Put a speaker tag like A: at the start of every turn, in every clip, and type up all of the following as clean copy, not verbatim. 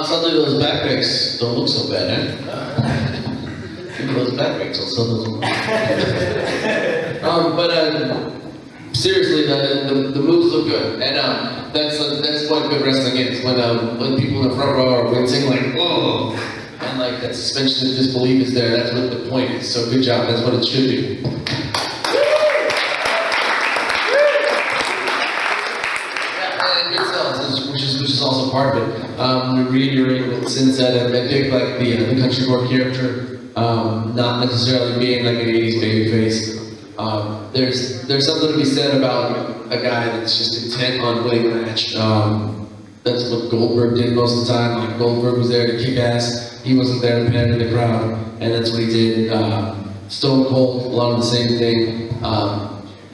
A: Suddenly those back breaks don't look so bad, eh? Those back breaks will suddenly look Seriously, the moves look good, and that's what good wrestling is. When people in the front row are wincing, like whoa, and like that suspension of disbelief is there. That's what the point is. So good job. That's what it should be. And good sales, which is also part of it. Reiterating what Sinn said, I think like the country boy character, not necessarily being like an '80s babyface. There's something to be said about a guy that's just intent on winning a match. That's what Goldberg did most of the time. Like Goldberg was there to kick ass. He wasn't there to pander to the crowd, and that's what he did. Stone Cold, a lot of the same thing.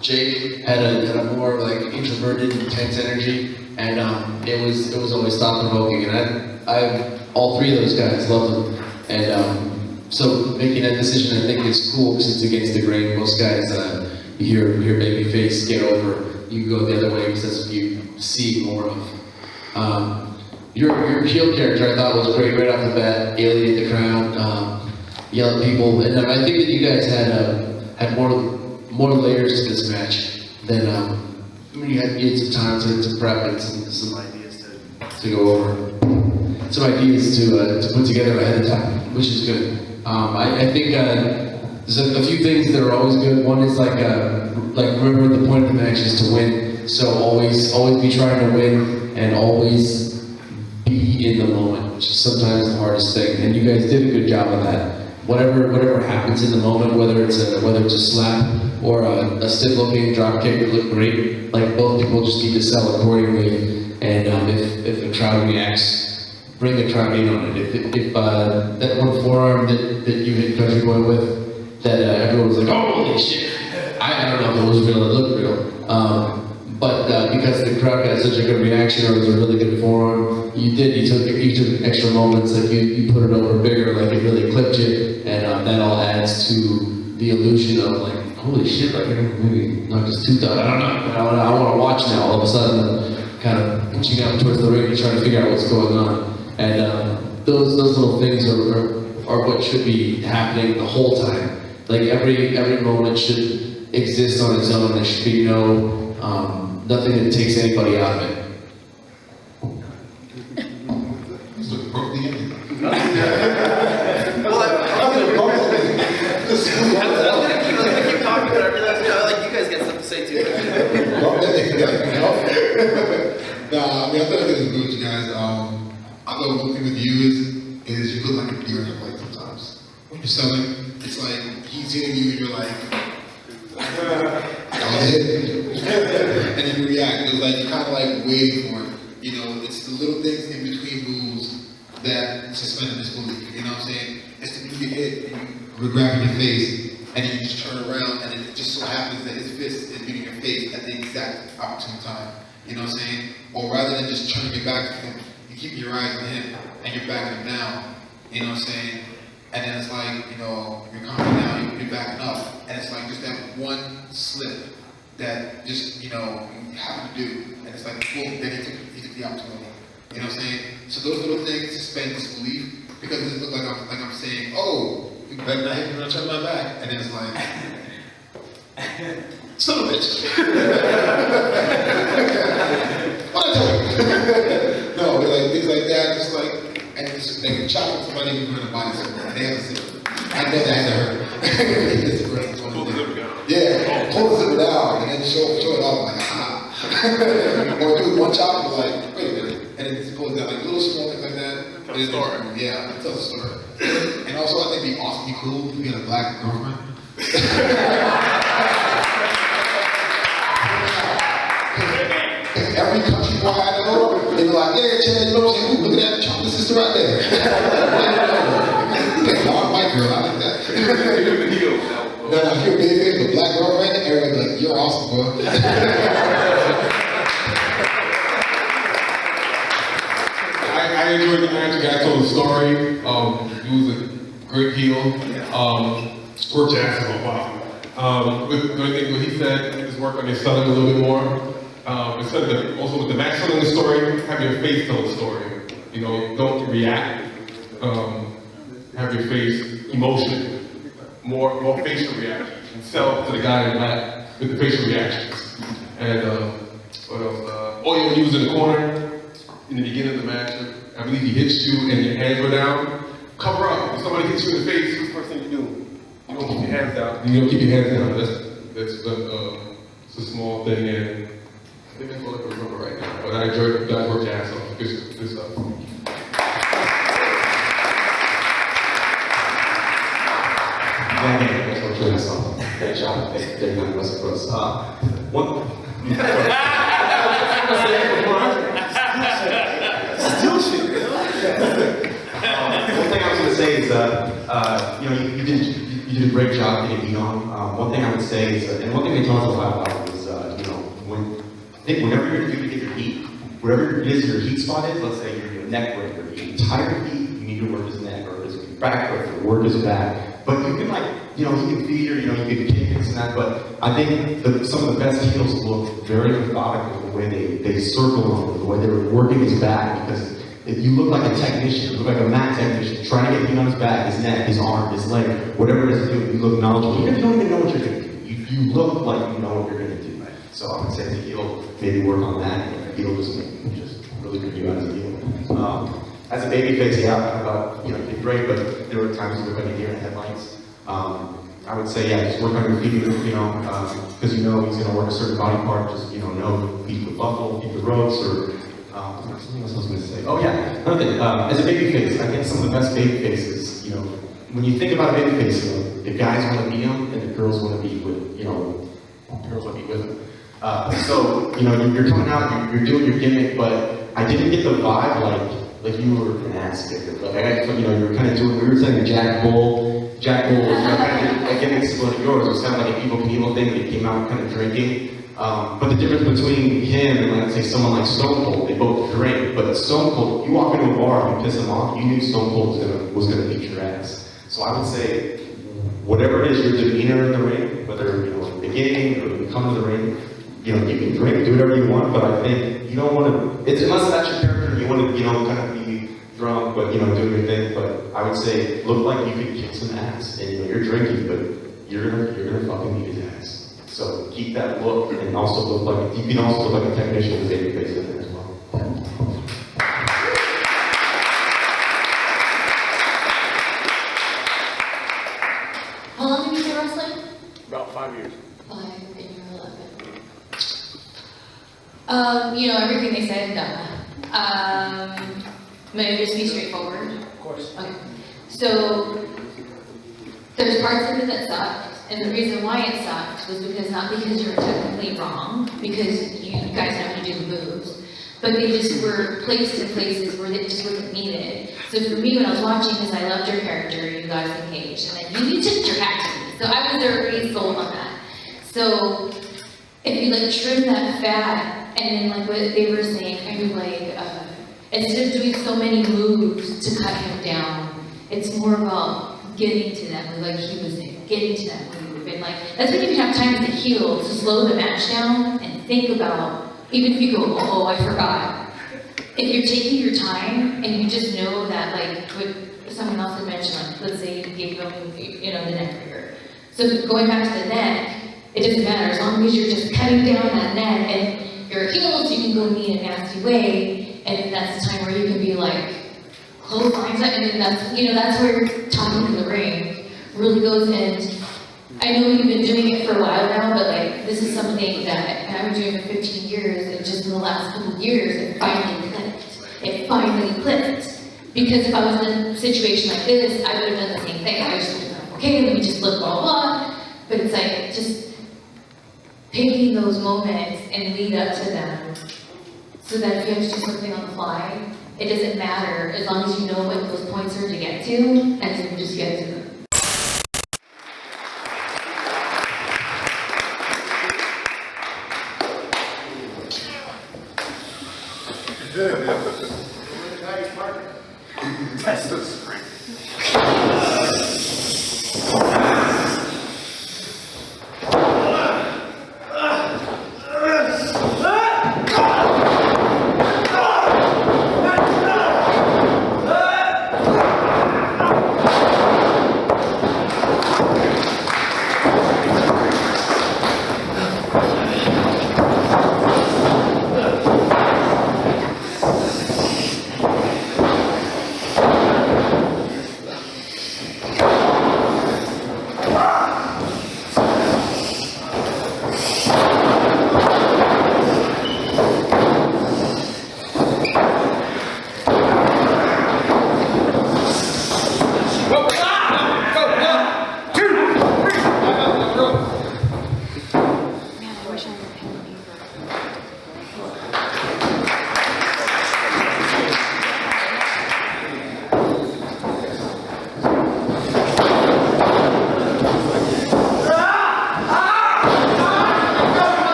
A: Jake had a more like introverted, intense energy, and it was always thought provoking. And I all three of those guys loved him, and. So making that decision, I think, is cool because it's against the grain. Most guys, you hear babyface, get over, you go the other way because that's what you see more of. Your heel character, I thought, was great right off the bat. Alienate the crowd, yell at people, and I think that you guys had more layers to this match than you had some time to prep and some ideas to go over, some ideas to put together ahead of time, which is good. I think there's a few things that are always good. One is like remember the point of the match is to win. So always be trying to win and always be in the moment, which is sometimes the hardest thing. And you guys did a good job of that. Whatever happens in the moment, whether it's a slap or a stiff looking drop kick that looked great. Like both people just need to sell accordingly. And if the crowd reacts, bring the crowd in on it. If that one forearm that you hit Country Boy with, that everyone was like, oh, holy shit. I don't know if it was real, it looked real. But because the crowd got such a good reaction, or it was a really good forearm, you took extra moments, like you put it over bigger, like it really clipped you, and that all adds to the illusion of like, holy shit, like maybe knocked his tooth out. I don't know. I want to watch now. All of a sudden, kind of inching out towards the ring and trying to figure out what's going on. And those little things are what should be happening the whole time. Like every moment should exist on its own. There should be nothing that takes anybody out of it.
B: I'm gonna keep talking, but I realize like you guys got something to say too.
C: Nah, I mean I thought it was good, you guys. I thought one thing with you is you look like a deer in the light sometimes. When you're selling, it's like he's hitting you and you're like, that was it. And then you react. It was like you're kind of like waiting for it. You know, it's the little things in between moves that suspend disbelief. You know what I'm saying? It's the you get hit and you're grabbing your face and then you just turn around and it just so happens that his fist is beating your face at the exact opportune time. You know what I'm saying? Or rather than just turning your back to him, keep your eyes on him and you're backing him down, you know what I'm saying? And then it's like, you know, you're calming down, you're backing up, and it's like just that one slip that just, you know, you have to do, and it's like, boom, then he took the opportunity, you know what I'm saying? So those little things suspend disbelief, because it looks like I'm saying, oh, you better not hit me when I turn my back, and then it's like, son of a bitch. What I tell you? No, like things like that, it's like, and it's, they can chop up somebody even in the body somewhere. They have a zipper. I know that had to hurt. Pull the zipper down. Yeah, pull the zipper down and then show it off like, ah. Or do one chop and be like, wait a minute. And then just pull it down, like little small things like that.
B: Tell a story.
C: Yeah, it tells a story. And also, I think it'd be awesome, be cool if you had a black girlfriend. Every country boy I know, they be like, yeah, Chad, you know what I'm saying? Ooh, look at that chocolate sister right there. That's a white girl, I like that. No, if you're a big fan of a black girlfriend, everybody's like, you're awesome, bro.
D: I enjoyed the match. The guy told the story. He was a great heel. Worked your ass off, wow. But I think what he said is work on your selling a little bit more. Instead of also with the match telling the story, have your face tell the story. You know, don't react. Have your face emotion more facial reactions and sell to the guy in the back with the facial reactions. And what else? Oh yeah, when he was in the corner in the beginning of the match, I believe he hits you and your hands go down. Cover up. If somebody hits you in the face, what's the first thing you do? You don't keep your hands down. You don't keep your hands down. That's it's a small thing, and I think that's all I can remember right now. But I enjoyed that work your ass off. Good stuff.
E: That's what you're asking. Great job. They're not West Coast. One thing I was going to say is you did a great job getting beat on. One thing I would say is, and one thing they talk a lot about is, whenever you're going to get your heat, wherever it is your heat spot is, let's say your neck breaker, your entire heat, you need to work his neck, or his back breaker, work his back. But you can you can feed her, you can kick this and that, but I think some of the best heels look very methodical the way they circle him, the way they were working his back, because if you look like a technician, you look like a mat technician, trying to get heat on his back, his neck, his arm, his leg, whatever it is to do, you look knowledgeable. Even if you don't even know what you're going to do, you look like you know what you're going to do. So I would say the heel, maybe work on that, and the heel just really good you out as a heel. As a babyface, you did great, but there were times you look like a deer in headlights. I would say, just work on your feet, because he's going to work a certain body part, just, know, feed the buckle, feed the ropes, or, something else I was going to say. Oh yeah, another thing, as a babyface, I think some of the best babyfaces, when you think about a babyface, the guys want to be him, and the girls want to be with, girls want to be with him. So, you're coming out, you're doing your gimmick, but I didn't get the vibe like you were an ass kicker. You were kind of doing, we were saying Jack Bull was kind of a gimmick similar to yours. It was kind of like an Evil Knievel thing, but he came out kind of drinking. But the difference between him and, let's say, someone like Stone Cold, they both drink, but Stone Cold, you walk into a bar and you piss him off, you knew Stone Cold was gonna beat your ass. So I would say, whatever it is, your demeanor in the ring, whether, in the beginning or when you come to the ring, you can drink, do whatever you want, but I think you don't want to, unless that's your character, you want to, kind of be drunk, but, do your thing, but I would say, look like you could kick some ass, and you're drinking, but you're gonna fucking beat his ass. So keep that look, and also look like, you can also look like a technician with a babyface in there as well.
F: How long have you been wrestling?
B: About 5 years.
F: 5, and you're 11. Everything they said, no. May I just be straightforward?
B: Of course.
F: Okay. So, there's parts of it that sucked, and the reason why it sucked was not because you were technically wrong, because you guys know how to do the moves, but they just were placed in places where it just wasn't needed. So for me, when I was watching this, I loved your character, you guys engaged, and then you took your hat to me. So I was already sold on that. So if you trim that fat, and then what they were saying, kind of instead of doing so many moves to cut him down, it's more about getting to them, he was saying, getting to that move. And that's when you can have time as a heel to slow the match down and think about, even if you go, oh, I forgot. If you're taking your time and you just know that, what someone else had mentioned, let's say you gave them, the neck breaker. So going back to the neck, it doesn't matter, as long as you're just cutting down that neck and your heels, you can go mean a nasty way, and then that's the time where you can be clotheslines, and then that's where talking in the ring really goes in. I know you've been doing it for a while now, but this is something that I've been doing for 15 years, and just in the last couple of years, it finally clicked. It finally clicked. Because if I was in a situation like this, I would have done the same thing. I just would have been okay, let me just look blah blah. But it's just picking those moments and lead up to them, so that if you have to do something on the fly, it doesn't matter as long as you know what those points are to get to, and then you just get to them.
B: That's the spring.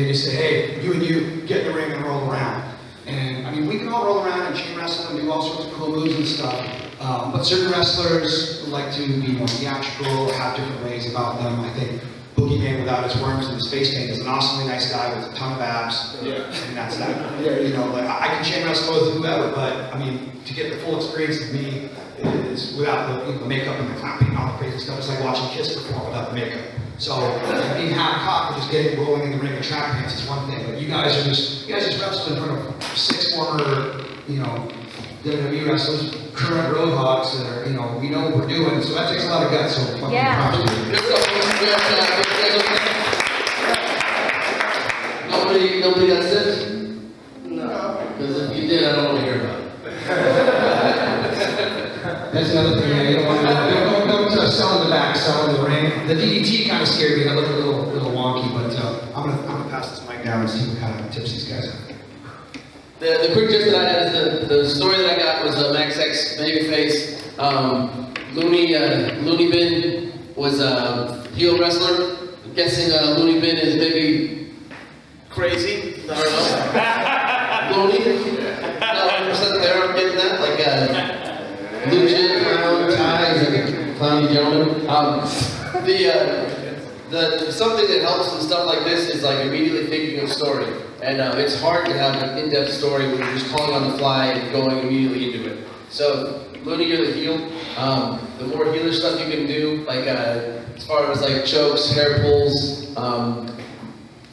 G: they just say, hey, you and you, get in the ring and roll around. And I mean, we can all roll around and chain wrestle and do all sorts of cool moves and stuff. But certain wrestlers like to be more theatrical, have different ways about them. I think Boogeyman without his worms and his face paint is an awesomely nice guy with a ton of abs.
C: Yeah.
G: And that's that. Yeah, you know, like I can chain wrestle with whoever, but I mean, to get the full experience of me is without the makeup and the clapping and all the crazy stuff. It's like watching Kiss perform without the makeup. So being half cocked and just getting rolling in the ring in track pants is one thing, but you guys just wrestled in front of 6 former, WWE wrestlers, current roadhogs that are, we know what we're doing, so that takes a lot of guts. So fucking
F: Yeah.
G: props to you.
A: Nobody got sick? No. Because if you did, I don't want to hear about it.
G: That's another thing, you don't want to sell in the back, sell in the ring. The DDT kind of scared me, I looked a little wonky, but I'm gonna pass this mic down and see what kind of tips these guys have.
A: The quick tip that I had is the story that I got was Max X Babyface. Looney Bin was a heel wrestler. I'm guessing Looney Bin is maybe crazy. I don't know. Looney? Not 100% there, I'm getting that. Like Lucha, Clown, Ties, and Clowny Gentleman. Something that helps with stuff like this is like immediately thinking of story. And it's hard to have an in-depth story when you're just calling on the fly and going immediately into it. So, Looney, you're the heel. The more healer stuff you can do, like as far as like chokes, hair pulls,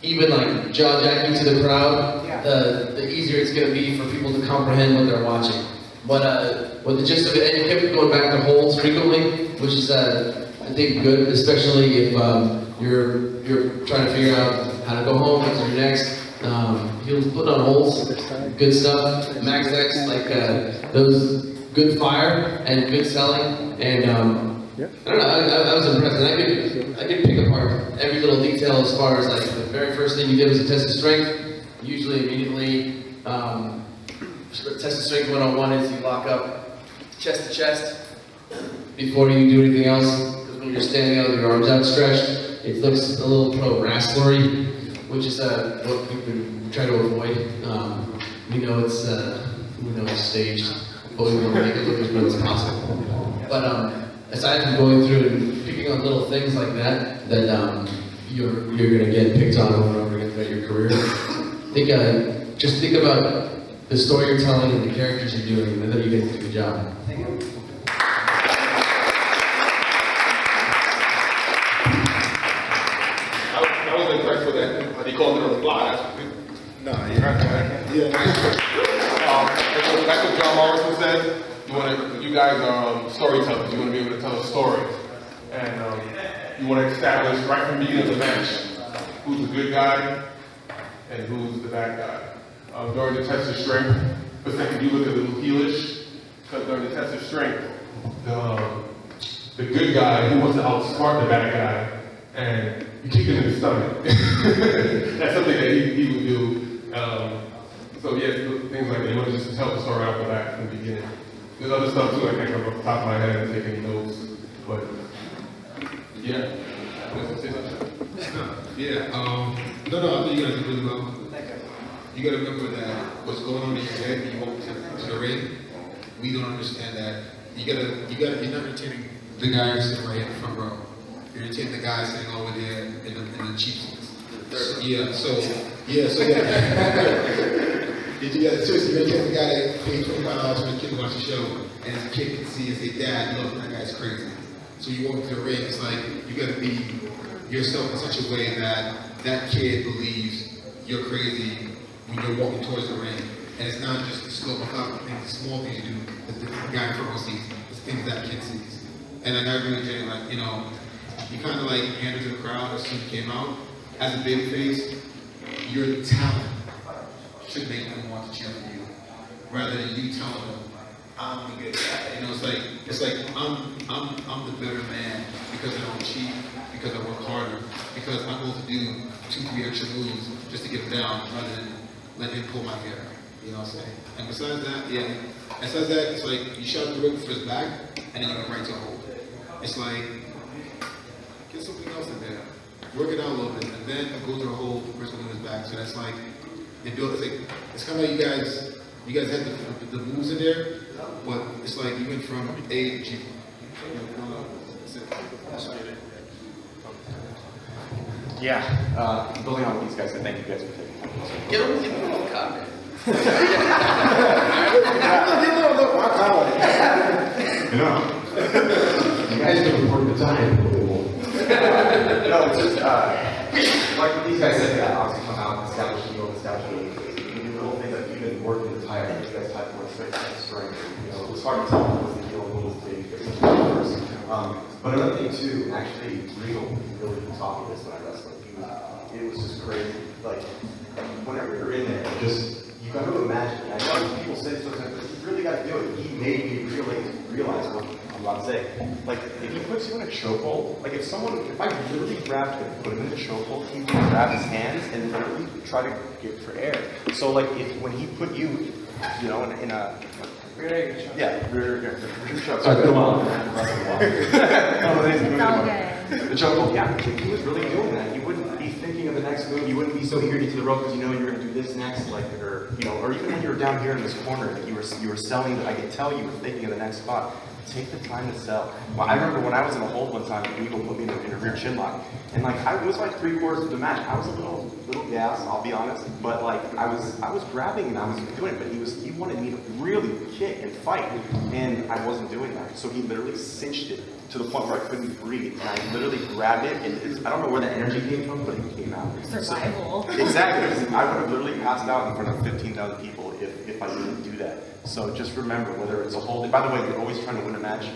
A: even like jaw jacking to the crowd, the easier it's going to be for people to comprehend what they're watching. But with the gist of it, and you kept going back to holds frequently, which is I think good, especially if you're trying to figure out how to go home, what's your next. He'll put on holds, good stuff. Max X, like those good fire and good selling, and I don't know. I was impressed, and I could pick apart every little detail as far as like the very first thing you did was a test of strength. Usually, immediately, test of strength 101 is you lock up chest to chest before you do anything else. Because when you're standing out with your arms outstretched, it looks a little pro wrestlery, which is what we've been trying to avoid. We know it's staged, but we want to make it look as good as possible. But aside from going through and picking on little things like that you're going to get picked on over and over again throughout your career, just think about the story you're telling and the characters you're doing, and then you guys did a good job. Thank you.
D: I was impressed with that. They called it on the fly.
C: No, yeah.
D: That's what John Morrison said. You guys are storytellers. You want to be able to tell a story, and you want to establish right from the beginning of the match who's the good guy and who's the bad guy. During the test of strength, for a second you look a little heelish, because during the test of strength, the good guy who wants to outsmart the bad guy, and you kick him in the stomach. That's something that he would do. So yeah, things like that. You want to just tell the story out the back from the beginning. There's other stuff too I can't come off the top of my head and take any notes, but yeah.
C: Yeah. No, I think you guys did really well. You gotta remember that what's going on in your head when you walk to the ring, we don't understand that. You're not entertaining the guy sitting right in the front row. You're entertaining the guy sitting over there in the cheap seats. Seriously, you're entertaining the guy that paid $25 for his kid to watch the show, and his kid can see and say, Dad, look, that guy's crazy. So you walk to the ring, it's like, you gotta be yourself in such a way that that kid believes you're crazy when you're walking towards the ring. And it's not just the slow methodical things, the small things you do, the guy in front row sees, it's things that kid sees. And like, I really think, like, you kind of like handed to the crowd as soon as you came out. As a baby face, your talent should make them want to cheer for you, rather than you telling them, I'm the good guy. It's like I'm the better man because I don't cheat, because I work harder, because I'm able to do 2-3 extra moves just to get him down, rather than let him pull my hair. You know what I'm saying? And besides that, it's like you shot the rope for his back, and then you go right to a hold. It's like, get something else in there. Work it out a little bit, and then go to a hold, where's going to his back, So that's like, they build, it's kind of like you guys had the moves in there, but it's like you went from A to G.
E: Yeah, building on what these guys said, thank you guys for taking time.
B: Give him a little comment.
E: You know, you guys can report the time. No, it's just, like what these guys said, yeah, obviously come out, establish the field, establish the little things that you've been working to tie up, you guys type more strength. You know, it was hard to tell what was the deal, what was the big first. But another thing too, actually, Regal really taught me this when I wrestled. It was just crazy. Like, whenever you're in there, you got to imagine. I know people say sometimes, but you really got to do it. He made me realize what I'm about to say. Like, if he puts you in a chokehold, like if I literally grabbed him, put him in the chokehold, he would grab his hands and literally try to get for air. So like, when he put you, you know, in a rear shot. Sorry, been a while.
F: It's all good.
E: The chokehold, yeah. He was really doing that. He wouldn't be thinking of the next move. You wouldn't be so eager to get to the rope because you know you're going to do this next, like, or even when you were down here in this corner, you were selling. I could tell you were thinking of the next spot. Take the time to sell. Well, I remember when I was in a hold one time, Eagle put me in a rear chin lock, and like it was like 3/4 of the match. I was a little gassed, I'll be honest, but like I was grabbing and I was doing it, but he wanted me to really kick and fight, and I wasn't doing that. So he literally cinched it to the point where I couldn't breathe, and I literally grabbed it, and I don't know where the energy came from, but it came out.
F: Survival.
E: So, exactly. I would have literally passed out in front of 15,000 people if I didn't do that. So just remember, whether it's a hold. By the way, you're always trying to win a match.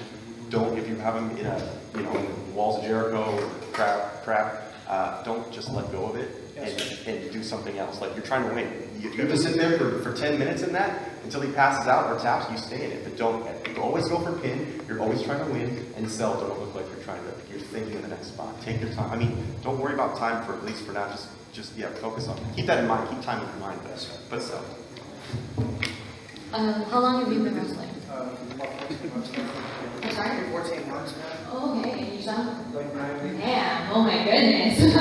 E: Don't, if you have them in in the walls of Jericho, crap. Don't just let go of it and do something else. Like you're trying to win. If you have to sit there for 10 minutes in that until he passes out or taps, you stay in it. But don't always go for pin. You're always trying to win and sell. Don't look like you're thinking of the next spot. Take your time. I mean, don't worry about time at least for now. Just focus on it. Keep that in mind. Keep time in your mind, but sell.
F: How long have you been wrestling? I'm sorry?
B: 14 months now.
F: Oh, okay, and you sound man, oh my goodness. And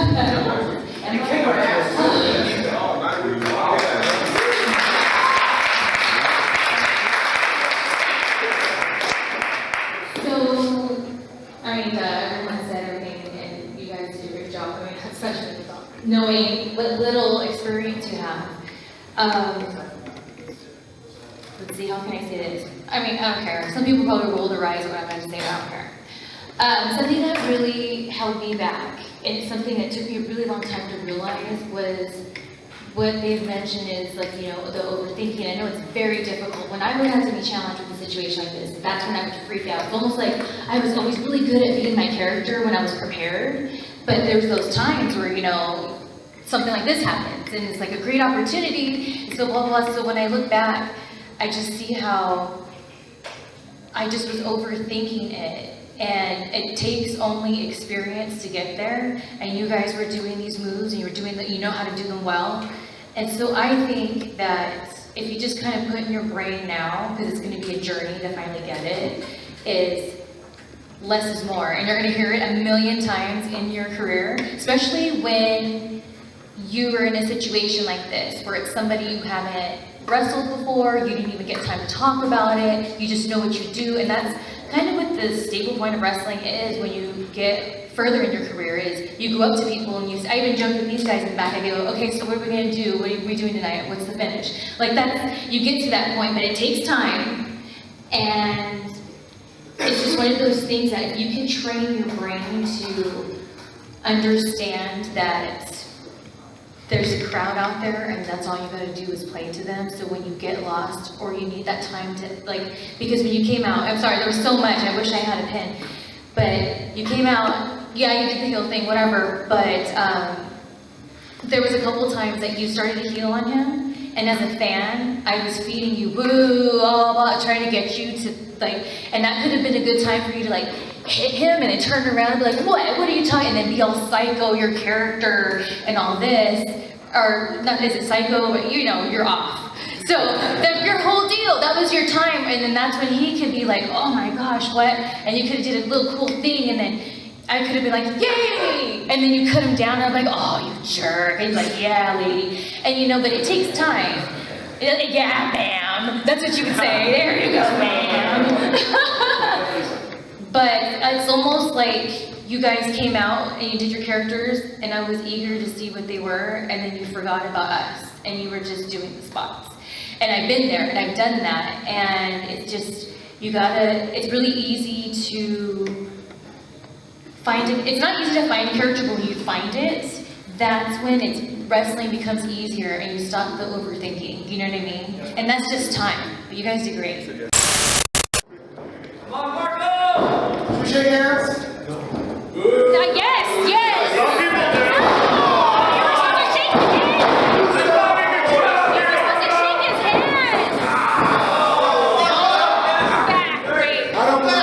F: so, I mean, everyone said everything, and you guys did a great job. I mean, especially knowing what little experience you have. Let's see, how can I say this? I mean, I don't care. Some people probably roll their eyes at what I'm going to say, but I don't care. Something that really held me back, and something that took me a really long time to realize was what they've mentioned is like, the overthinking. I know it's very difficult. When I would have to be challenged with a situation like this, that's when I would freak out. It's almost like I was always really good at being my character when I was prepared, but there's those times where, something like this happens, and it's like a great opportunity, and so blah, blah, blah. So when I look back, I just see how I just was overthinking it, and it takes only experience to get there, and you guys were doing these moves, and you were doing that, you know how to do them well, and so I think that if you just kind of put in your brain now, because it's going to be a journey to finally get it, is less is more, and you're going to hear it a million times in your career, especially when you are in a situation like this, where it's somebody you haven't wrestled before, you didn't even get time to talk about it, you just know what you do, and that's kind of what the staple point of wrestling is when you get further in your career, is you go up to people and I even joked with these guys in the back, I go, okay, so what are we going to do, what are we doing tonight, what's the finish? Like you get to that point, but it takes time, and it's just one of those things that if you can train your brain to understand that there's a crowd out there and that's all you gotta do is play to them, so when you get lost or you need that time to, because when you came out, I'm sorry, there was so much, I wish I had a pen, but you came out, yeah, you did the heel thing, whatever, but there was a couple times that you started to heel on him, and as a fan, I was feeding you woo, all about trying to get you to, and that could have been a good time for you to, hit him and then turn around and be like, what are you talking, and then be all psycho, your character, and all this, or, not is it psycho, but you're off. So, your whole deal, that was your time, and then that's when he could be like, oh my gosh, what, and you could have did a little cool thing, and then, I could have been like, yay! And then you cut him down, and I'm like, oh, you jerk. And he's like, yeah, lady. And you know, but it takes time. Yeah, ma'am. That's what you would say. There you go, ma'am. But it's almost like you guys came out and you did your characters, and I was eager to see what they were, and then you forgot about us, and you were just doing the spots. And I've been there, and I've done that, and it's just, it's really easy to find it. It's not easy to find a character, but when you find it, that's when wrestling becomes easier and you stop the overthinking, you know what I mean? And that's just time, but you guys did great.
B: Come on, Marco! Should we shake hands?
F: Yes, yes!
B: Some people do.
F: You were supposed to shake his hand! You were supposed to shake his hand! Back, great.
B: I don't believe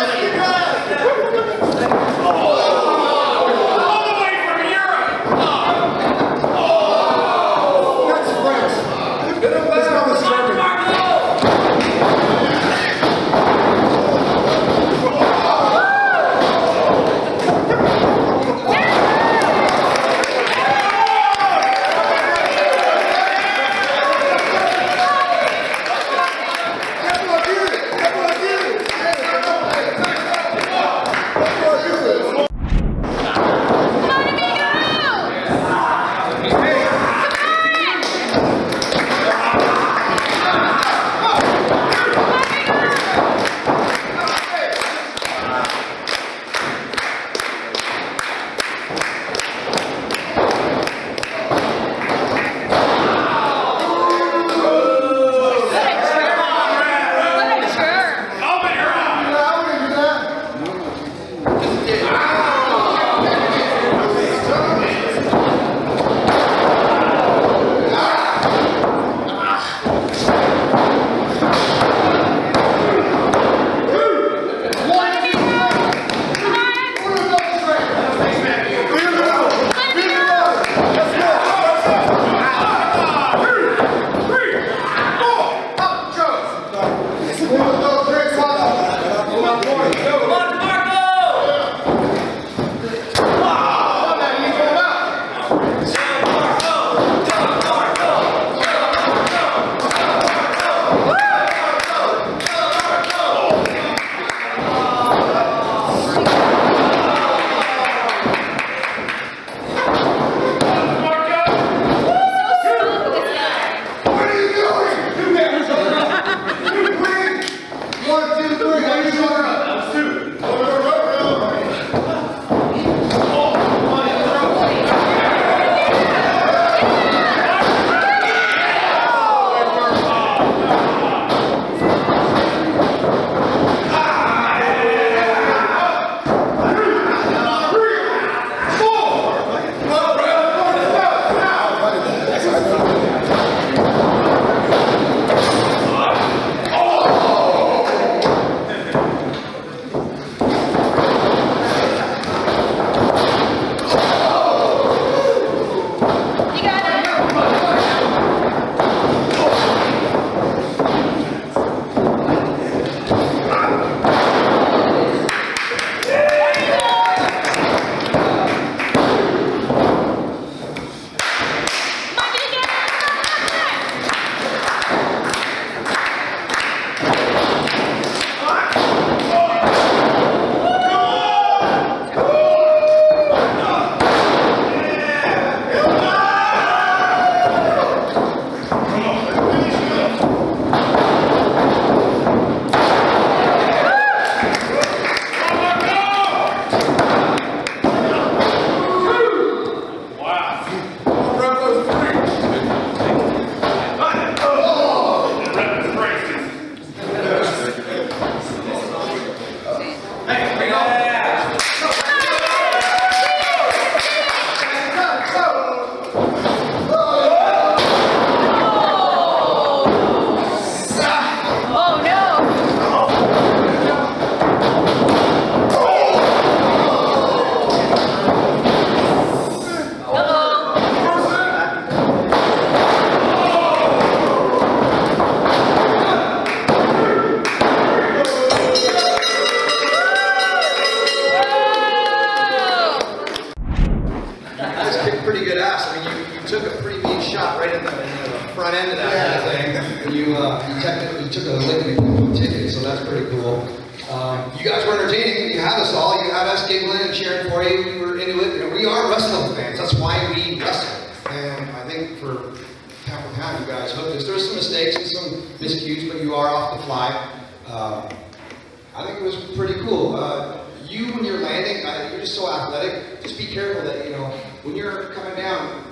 G: the front end of that whole thing. And you technically took a lick and ticket, so that's pretty cool. You guys were entertaining. You had us all. You had us giggling and cheering for you. We were into it. You know, we are wrestling fans. That's why we wrestle. And I think for half of time, you guys hooked us. There were some mistakes and some miscues, but you are off the fly. I think it was pretty cool. You, when you're landing, you're just so athletic. Just be careful that, you know, when you're coming down,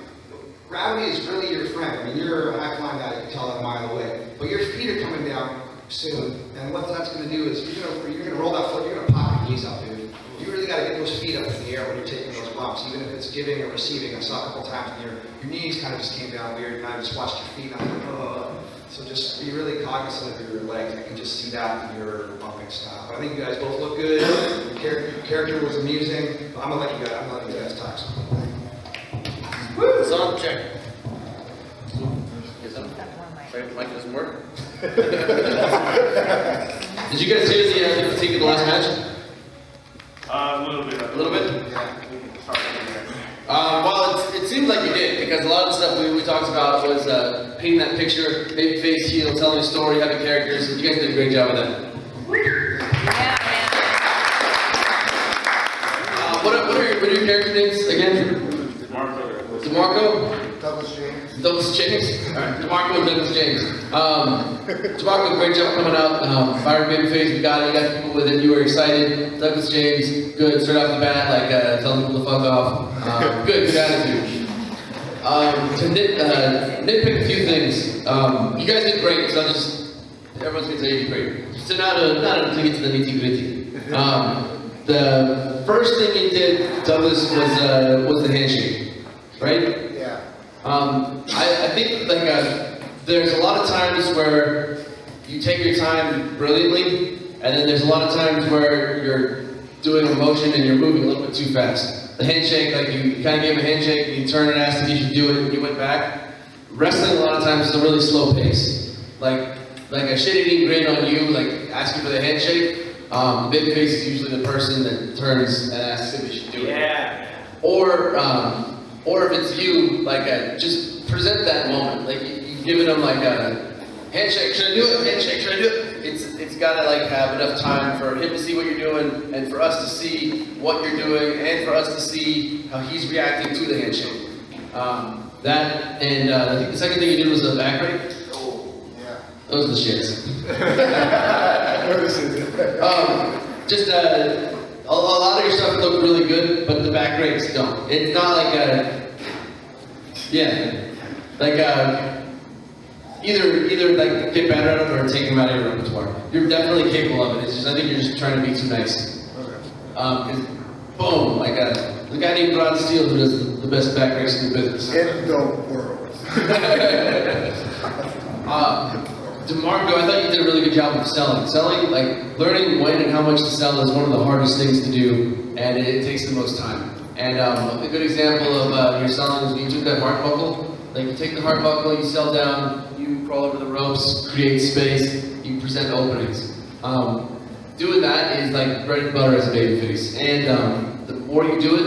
G: gravity is really your friend. I mean, you're a high flying guy, you can tell that a mile away. But your feet are coming down soon. And what that's going to do is you're going to roll that foot, you're going to pop your knees out, dude. You really got to get those feet up in the air when you're taking those bumps, even if it's giving or receiving. I saw a couple times and your knees kind of just came down weird, and I just watched your feet, and I'm like, oh. So just be really cognizant of your legs. I can just see that in your bumping style. But I think you guys both look good. Your character was amusing. But I'm gonna let you guys talk.
B: It's on, check. Is that right? Mic doesn't work?
A: Did you guys hear the critique of the last match?
H: A little bit.
A: A little bit?
H: Yeah. We can start from there.
A: Well, it seems like you did, because a lot of the stuff we talked about was painting that picture, baby face, heel, telling a story, having characters. You guys did a great job with that. What are your character names again? DeMarco? Douglas James? Alright, DeMarco and Douglas James. DeMarco, great job coming out. Fire baby face, we got it, you got people with it, you were excited. Douglas James, good, straight off the bat, like telling people to fuck off. Good attitude. To nitpick a few things. You guys did great, so everyone's gonna say you did great. So now to get to the nitty gritty. The first thing you did, Douglas, was the handshake, right?
C: Yeah.
A: I think there's a lot of times where you take your time brilliantly, and then there's a lot of times where you're doing a motion and you're moving a little bit too fast. The handshake, like you kind of gave a handshake, and you turned and asked if you should do it, and you went back. Wrestling a lot of times is a really slow pace. Like a shit-eating grin on you, like asking for the handshake. The big face is usually the person that turns and asks if you should do it.
H: Yeah.
A: Or if it's you, just present that moment. Like you've given them like a handshake, should I do it? Handshake, should I do it? It's gotta have enough time for him to see what you're doing, and for us to see what you're doing, and for us to see how he's reacting to the handshake. I think the second thing you did was the back rake.
C: Oh, yeah.
A: Those are the shits. A lot of your stuff looked really good, but the back rakes don't. It's not either get better at it or take them out of your repertoire. You're definitely capable of it. It's just I think you're just trying to be too nice. Boom, the guy named Rod Steele who does the best back rakes in the business.
C: In the world.
A: DeMarco, I thought you did a really good job of selling. Learning when and how much to sell is one of the hardest things to do, and it takes the most time. And a good example of your selling is when you took that heart buckle. You take the heart buckle, you sell down, you crawl over the ropes, create space, you present openings. Doing that is like bread and butter as a babyface. And the more you do it,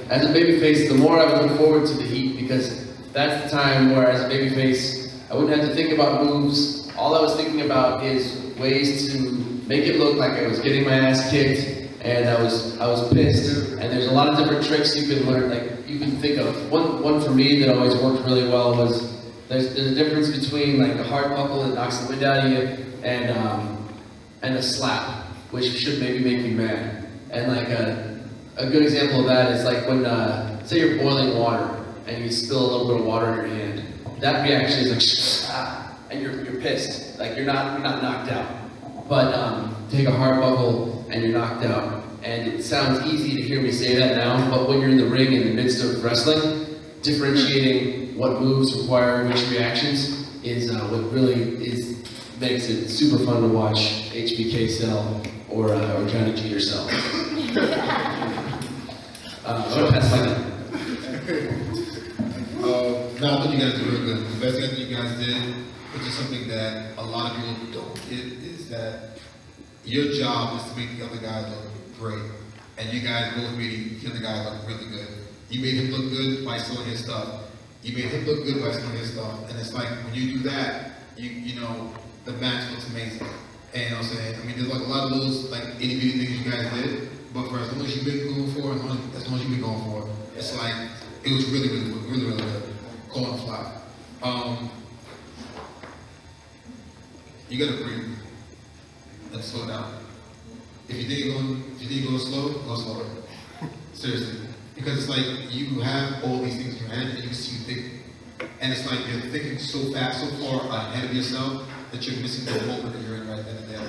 A: as a babyface, the more I would look forward to the heat, because that's the time where as a babyface, I wouldn't have to think about moves. All I was thinking about is ways to make it look like I was getting my ass kicked and I was pissed. And there's a lot of different tricks you can learn, you can think of. One for me that always worked really well was there's a difference between a heart buckle that knocks the wind out of you and a slap, which should maybe make you mad. And a good example of that is when say you're boiling water and you spill a little bit of water in your hand. That reaction is and you're pissed. You're not knocked out. But take a heart buckle and you're knocked out. And it sounds easy to hear me say that now, but when you're in the ring in the midst of wrestling, differentiating what moves require which reactions is what really makes it super fun to watch HBK sell or Johnny G sell. I'm gonna pass my time.
C: No, I thought you guys did real good. The best thing that you guys did, which is something that a lot of people don't get, is that your job is to make the other guy look great. And you guys both made the other guy look really good. You made him look good by selling his stuff. you made him look good by some of his stuff, and it's like when you do that, you know, the match looks amazing. And you know what I'm saying? I mean, there's like a lot of those like itty bitty things you guys did, but for as long as you've been going for, as long as you've been going for, it's like it was really good. Call and fly. You gotta breathe and slow down. If you think you're going slow, go slower. Seriously. Because it's like you have all these things in your head and you see you think. And it's like you're thinking so fast, so far ahead of yourself that you're missing the moment that you're in right then and there.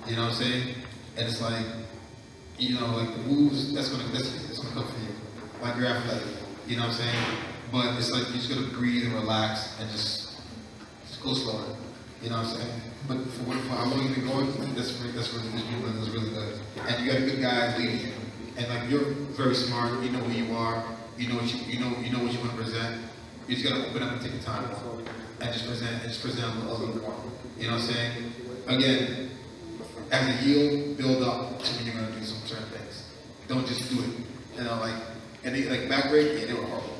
C: You know what I'm saying? And it's like, you know, like the moves, that's gonna come for you. Like you're athletic. You know what I'm saying? But it's like you just gotta breathe and relax and just go slower. You know what I'm saying? But for how long you've been going, that's really good. And you got a good guy leading you. And like you're very smart, you know who you are, you know what you want to present. You just gotta open up and take the time and just present a little more. You know what I'm saying? Again, as a heel, build up to when you're gonna do some certain things. Don't just do it. You know, like back break, yeah, they were horrible.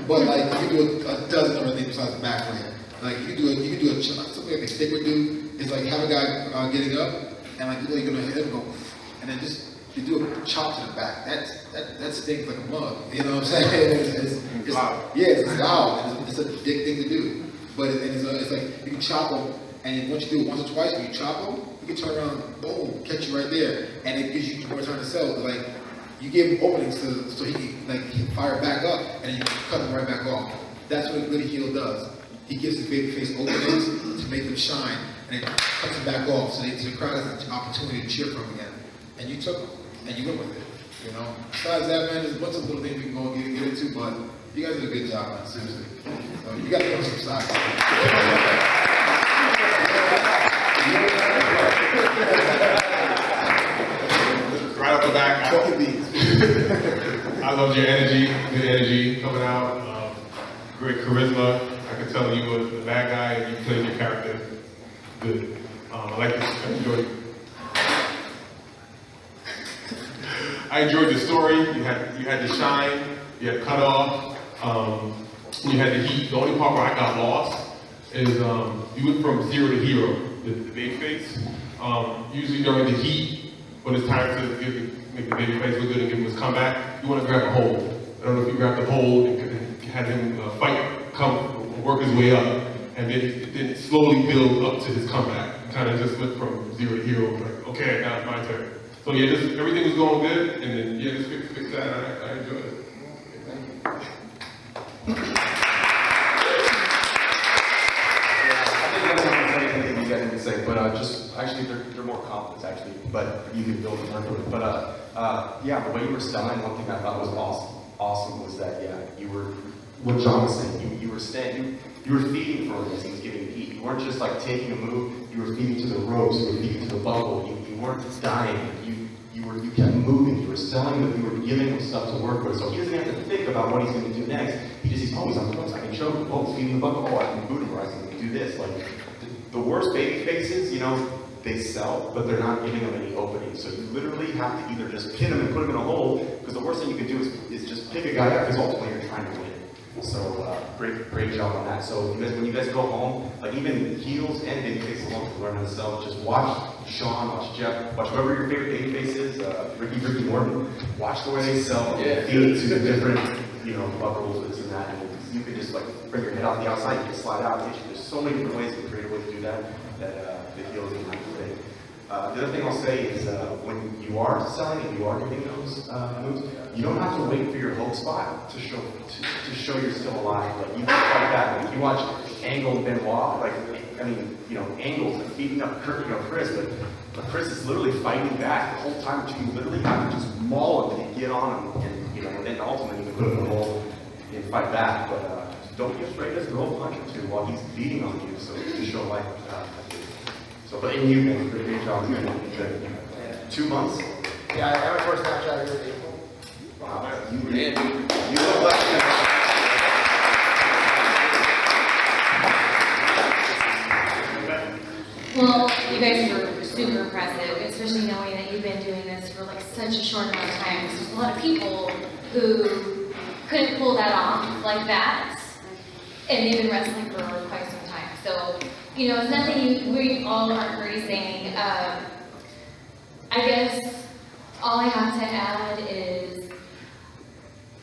C: But like you can do a dozen other things besides the back break. Like you can do something like a stick would do is like have a guy getting up and like you're gonna hit him go, and then just you do a chop to the back. That stings like a mug. You know what I'm saying? It's loud. Yeah, it's loud. It's a big thing to do. But it's like you can chop them, and once you do it once or twice, when you chop them, you can turn around, boom, catch you right there, and it gives you more time to sell. Like you give him openings so he can fire back up, and you cut him right back off. That's what a good heel does. He gives his baby face openings to make them shine, and then cuts them back off so the crowd has an opportunity to cheer for him again. And you took them, and you went with it. You know. Besides that, man, there's a bunch of little things we can go and get into, but you guys did a good job, man. Seriously. So you got to go some side.
D: Right off the back, I love your energy, good energy coming out. Great charisma. I can tell you were the bad guy and you played your character good. I enjoyed the story. You had the shine, you had cut off, you had the heat. The only part where I got lost is you went from zero to hero, the baby face. Usually during the heat, when it's time to make the baby face look good and give him his comeback, you want to grab a hold. I don't know if you grabbed the hold and had him work his way up, and then slowly build up to his comeback. Kind of just went from zero to hero, like, okay, now it's my turn. So yeah, everything was going good, and then yeah, just fix that, I enjoyed it.
E: You guys didn't say, but just actually they're more compliments actually, but you can build and learn from it. But yeah, the way you were selling, one thing I thought was awesome was that you were, what John was saying, you were feeding for him as he was giving heat. You weren't just like taking a move, you were feeding to the ropes, you were feeding to the buckle, you weren't dying, you kept moving, you were selling him, you were giving him stuff to work with. So he doesn't have to think about what he's going to do next. He's always on the ropes, I can choke him, he's feeding the buckle, I can boot him, or I can do this. Like the worst baby faces, they sell, but they're not giving them any openings. So you literally have to either just pin them and put them in a hole, because the worst thing you can do is just pick a guy up, because ultimately you're trying to win. So great job on that. So when you guys go home, like even heels and babyface alone can learn how to sell. Just watch Sean, watch Jeff, watch whoever your favorite babyface is, Ricky Morton. Watch the way they sell, feed to the different, buckles, this and that. And you can just like bring your head off the outside, you can slide out. There's so many different ways, and creative ways to do that the heels can do today. The other thing I'll say is when you are selling and you are doing those moves, you don't have to wait for your hope spot to show you're still alive. Like you can fight back. Like you watch Angle and Benoit, Angle's like beating up Chris, but Chris is literally fighting back the whole time. You literally have to just maul him and get on him, and then ultimately you can put him in the hole and fight back. But don't be afraid to throw a punch or two while he's beating on you, so to show life. So, but in you, man, great job. 2 months.
B: Yeah, I had my first match out here in April.
E: Wow, you look like
F: Well, you guys were super impressive, especially knowing that you've been doing this for like such a short amount of time. Because there's a lot of people who couldn't pull that off like that. And they've been wrestling for quite some time. So, you know, it's nothing we all aren't already saying. I guess all I have to add is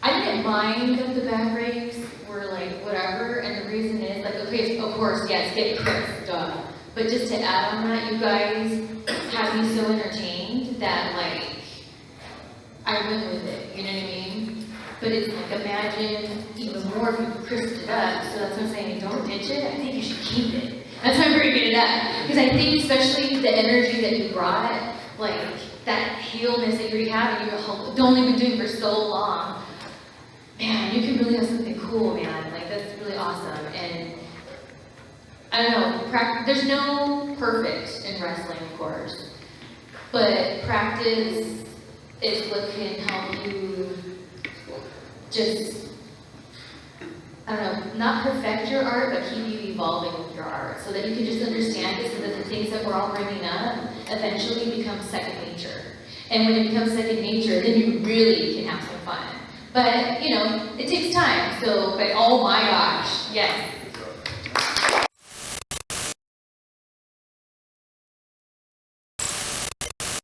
F: I didn't mind that the back rapes were like whatever, and the reason is like, okay, of course, yes, get Chris, duh. But just to add on that, you guys have me so entertained that like I went with it, you know what I mean? But it's like, imagine even more if you crisped it up, so that's what I'm saying, don't ditch it, I think you should keep it. That's why I'm bringing it up, because I think especially the energy that you brought, like that healness that you already have and you've only been doing for so long, man, you can really have something cool, man, like that's really awesome. And I don't know, there's no perfect in wrestling, of course, but practice is what can help you just, I don't know, not perfect your art, but keep you evolving with your art, so that you can just understand it, so that the things that we're all bringing up eventually become second nature. And when it becomes second nature, then you really can have some fun. But, you know, it takes time, so, but oh my gosh, yes.